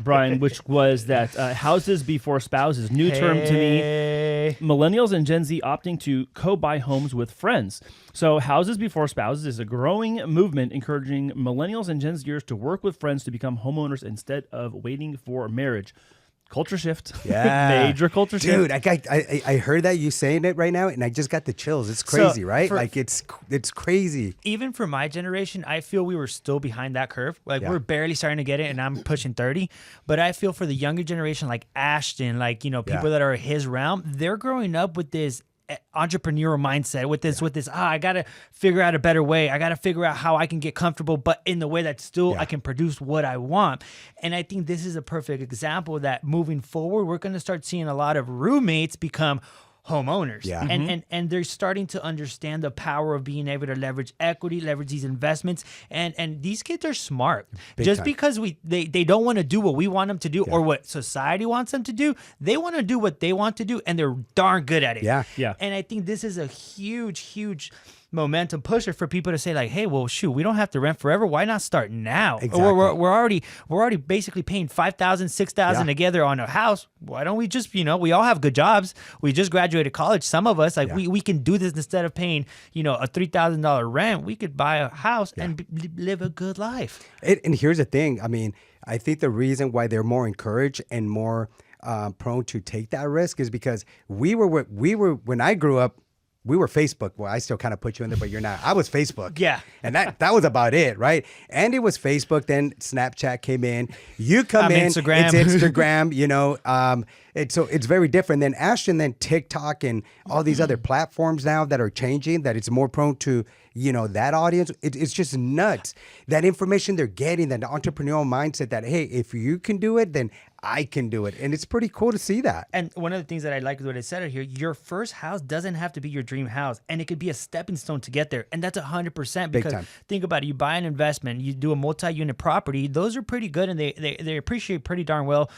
Brian, which was that houses before spouses, new term to me. Millennials and Gen Z opting to co-buy homes with friends. So houses before spouses is a growing movement encouraging millennials and Gen Zers to work with friends to become homeowners instead of waiting for marriage. Culture shift. Yeah. Major culture shift. Dude, I heard that you saying it right now, and I just got the chills. It's crazy, right? Like, it's crazy. Even for my generation, I feel we were still behind that curve. Like, we're barely starting to get it, and I'm pushing 30. But I feel for the younger generation, like Ashton, like, you know, people that are his realm, they're growing up with this entrepreneurial mindset, with this I gotta figure out a better way, I gotta figure out how I can get comfortable, but in the way that still I can produce what I want. And I think this is a perfect example that moving forward, we're going to start seeing a lot of roommates become homeowners. And they're starting to understand the power of being able to leverage equity, leverage these investments. And these kids are smart. Just because they don't want to do what we want them to do or what society wants them to do, they want to do what they want to do, and they're darn good at it. And I think this is a huge momentum pusher for people to say, like, hey, well, shoot, we don't have to rent forever. Why not start now? Exactly. We're already basically paying $5,000, $6,000 together on a house. Why don't we just, we all have good jobs. We just graduated college. Some of us, like, we can do this instead of paying, a $3,000 rent. We could buy a house and live a good life. And here's the thing. I mean, I think the reason why they're more encouraged and more prone to take that risk is because we were when I grew up, we were Facebook. Well, I still kind of put you in there, but you're not. I was Facebook. Yeah. And that was about it, right? Andy was Facebook. Then Snapchat came in. You come in. Instagram. It's Instagram, so it's very different. Then Ashton, then TikTok and all these other platforms now that are changing, that it's more prone to, that audience. It's just nuts. That information they're getting, that entrepreneurial mindset that, hey, if you can do it, then I can do it. And it's pretty cool to see that. And one of the things that I like what it said here, your first house doesn't have to be your dream house, and it could be a stepping stone to get there. And that's 100%, because think about it. You buy an investment, you do a multi-unit property. Those are pretty good, and they appreciate pretty darn well,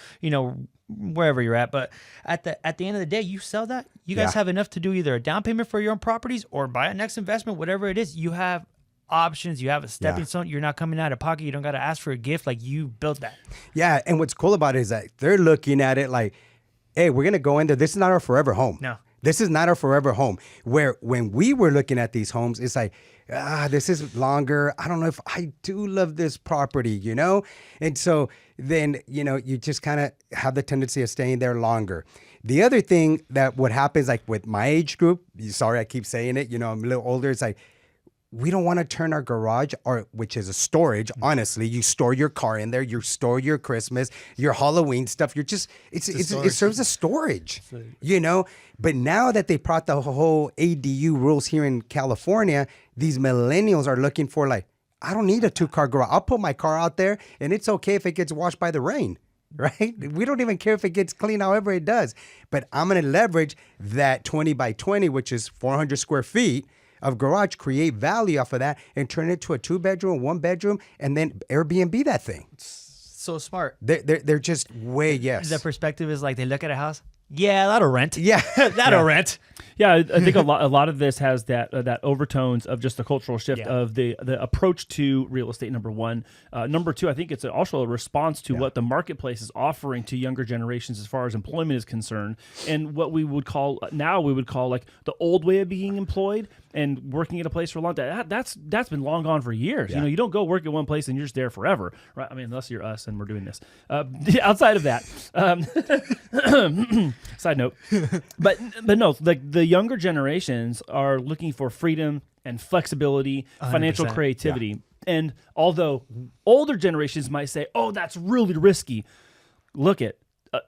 wherever you're at. But at the end of the day, you sell that, you guys have enough to do either a down payment for your own properties or buy a next investment, whatever it is. You have options, you have a stepping stone. You're not coming out of pocket. You don't got to ask for a gift. Like, you built that. Yeah. And what's cool about it is that they're looking at it like, hey, we're going to go in there. This is not our forever home. No. This is not our forever home. Where when we were looking at these homes, it's like, this is longer. I don't know if I do love this property, And so then, you just kind of have the tendency of staying there longer. The other thing that what happens, like with my age group, sorry, I keep saying it, I'm a little older. It's like, we don't want to turn our garage, which is a storage. Honestly, you store your car in there. You store your Christmas, your Halloween stuff. You're just, it serves as storage, But now that they brought the whole ADU rules here in California, these millennials are looking for, like, I don't need a 2-car garage. I'll put my car out there, and it's okay if it gets washed by the rain. Right? We don't even care if it gets clean, however it does. But I'm going to leverage that 20 by 20, which is 400 square feet of garage, create value off of that, and turn it to a 2-bedroom, 1-bedroom, and then Airbnb that thing. So smart. They're just way The perspective is like, they look at a house. Yeah, that'll rent. Yeah, that'll rent. Yeah, I think a lot of this has that overtones of just the cultural shift of the approach to real estate. Number one, number two, I think it's also a response to what the marketplace is offering to younger generations as far as employment is concerned, and what we would call like the old way of being employed and working at a place for a long time. That's been long gone for years. You don't go work at one place and you're just there forever, right? I mean, unless you're us and we're doing this. Outside of that, side note, but no, like the younger generations are looking for freedom and flexibility, financial creativity. And although older generations might say, "Oh, that's really risky," look at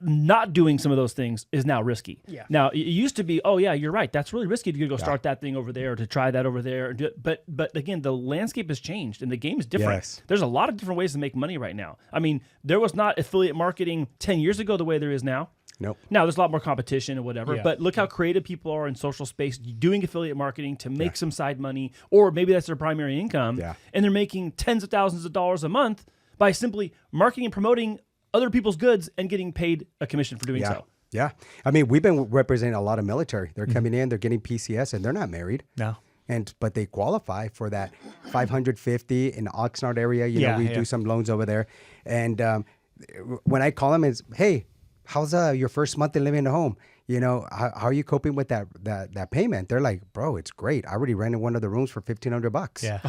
not doing some of those things is now risky. Yeah. Now it used to be, "Oh yeah, you're right. That's really risky to go start that thing over there or to try that over there." And do it. But again, the landscape has changed and the game is different. Yes. There's a lot of different ways to make money right now. I mean, there was not affiliate marketing 10 years ago the way there is now. Nope. Now there's a lot more competition and whatever, but look how creative people are in social space doing affiliate marketing to make some side money, or maybe that's their primary income, and they're making tens of thousands of dollars a month by simply marketing and promoting other people's goods and getting paid a commission for doing so. Yeah. I mean, we've been representing a lot of military. They're coming in, they're getting PCS, and they're not married. No. But they qualify for that 550 in the Oxnard area. We do some loans over there. And when I call them, is, hey, how's your first month in living in a home? You know, how are you coping with that payment? They're like, bro, it's great. I already rented one of the rooms for $1,500. Yeah.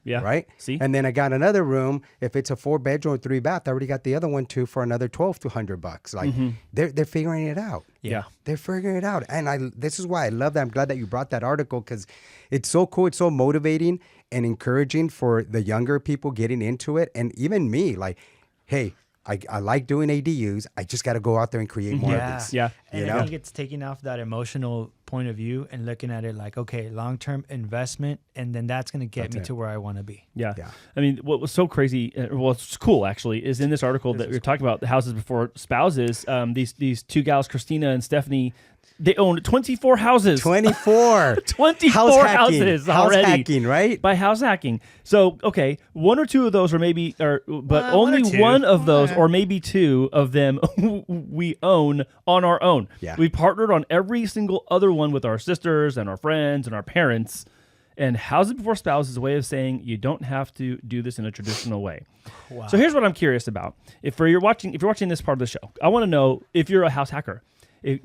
Yeah. Right. See? And then I got another room. If it's a 4-bedroom, 3-bath, I already got the other one too for another $1,200. Like they're figuring it out. Yeah. They're figuring it out. And this is why I love that. I'm glad that you brought that article, because it's so cool. It's so motivating and encouraging for the younger people getting into it. And even me, like, hey, I like doing ADUs. I just got to go out there and create more of these. Yeah. And I think it's taking off that emotional point of view and looking at it like, okay, long-term investment, and then that's going to get me to where I want to be. Yeah. I mean, what was so crazy, well, it's cool actually, is in this article that we were talking about, the houses before spouses, these two gals, Christina and Stephanie, they own 24 houses. 24. 24 houses already. House hacking, right? By house hacking. So, okay, one or two of those, or maybe, but only one of those, or maybe two of them we own on our own. Yeah. We partnered on every single other one with our sisters and our friends and our parents. And houses before spouse is a way of saying you don't have to do this in a traditional way. Wow. So here's what I'm curious about. If you're watching this part of the show, I want to know if you're a house hacker.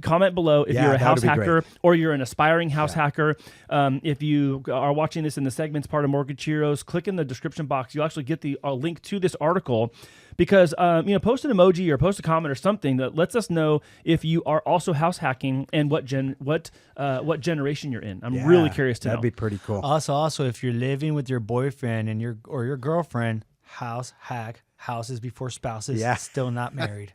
Comment below if you're a house hacker or you're an aspiring house hacker. If you are watching this in the segments part of Mortgage Heroes, click in the description box. You'll actually get the link to this article, because post an emoji or post a comment or something that lets us know if you are also house hacking and what generation you're in. I'm really curious to know. That'd be pretty cool. Also, if you're living with your boyfriend and your girlfriend, house hack, houses before spouses, still not married.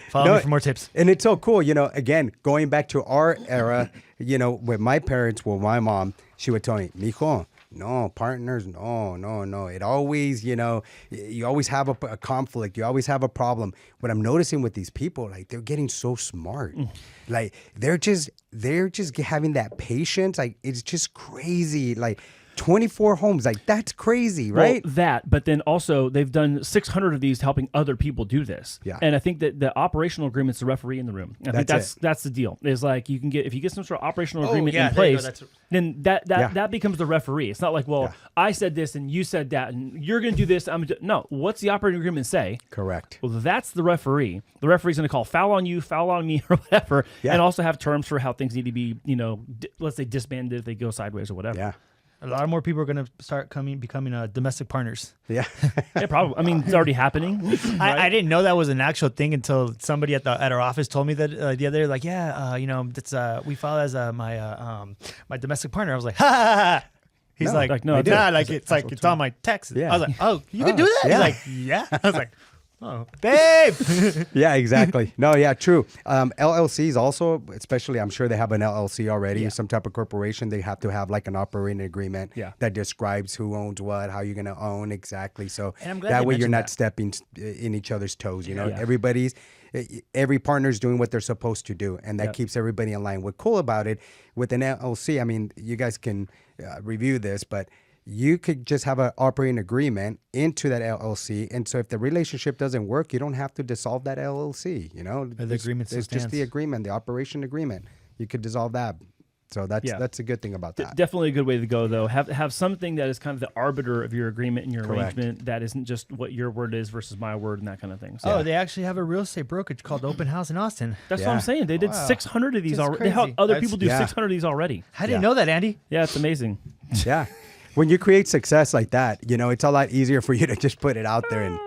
Follow me for more tips. And it's so cool, again, going back to our era, with my parents, with my mom, she would tell me, mijo, no, partners, no. It always, you always have a conflict. You always have a problem. What I'm noticing with these people, like, they're getting so smart. Like, they're just having that patience. Like, it's just crazy. Like, 24 homes, like, that's crazy, right? Well, but then also they've done 600 of these helping other people do this. Yeah. And I think that the operational agreement's the referee in the room. I think that's the deal. Is like, if you get some sort of operational agreement in place, then that becomes the referee. It's not like, I said this and you said that and you're going to do this. No, what's the operating agreement say? Correct. Well, that's the referee. The referee's going to call foul on you, foul on me, or whatever, and also have terms for how things need to be, let's say disbanded if they go sideways or whatever. Yeah. A lot more people are going to start becoming domestic partners. Yeah. Yeah, probably. I mean, it's already happening. Right? I didn't know that was an actual thing until somebody at our office told me that the other day. Like, that's we file as my domestic partner. I was like, ha ha ha. He's like, no, it's not. Like, it's on my text. Yeah. I was like, oh, you can do that? Yeah. He's like, yeah. I was like, oh, babe. Yeah, exactly. No, yeah, true. LLCs also, especially, I'm sure they have an LLC already, some type of corporation. They have to have like an operating agreement that describes who owns what, how you're going to own exactly. So that way you're not stepping in each other's toes. Every partner's doing what they're supposed to do, and that keeps everybody in line. What's cool about it with an LLC, I mean, you guys can review this, but you could just have an operating agreement into that LLC. And so if the relationship doesn't work, you don't have to dissolve that LLC. The agreement it's just the agreement, the operation agreement. You could dissolve that. So that's a good thing about that. Definitely a good way to go, though. Have something that is kind of the arbiter of your agreement and your arrangement that isn't just what your word is versus my word and that kind of thing. So, they actually have a real estate brokerage called Open House in Austin. That's what I'm saying. They did 600 of these already. They helped other people do 600 of these already. I didn't know that, Andy. Yeah, it's amazing. Yeah. When you create success like that, it's a lot easier for you to just put it out there and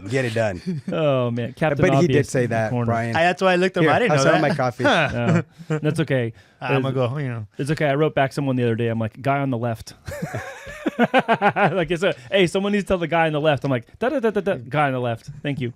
get it done. Oh, man. Captain But he Obvious did say that, Brian. That's why I looked at him. I didn't know that. My coffee. That's okay. I'm going to go, It's okay. I wrote back someone the other day. I'm like, guy on the left. Like, hey, someone needs to tell the guy on the left. I'm like, guy on the left. Thank you.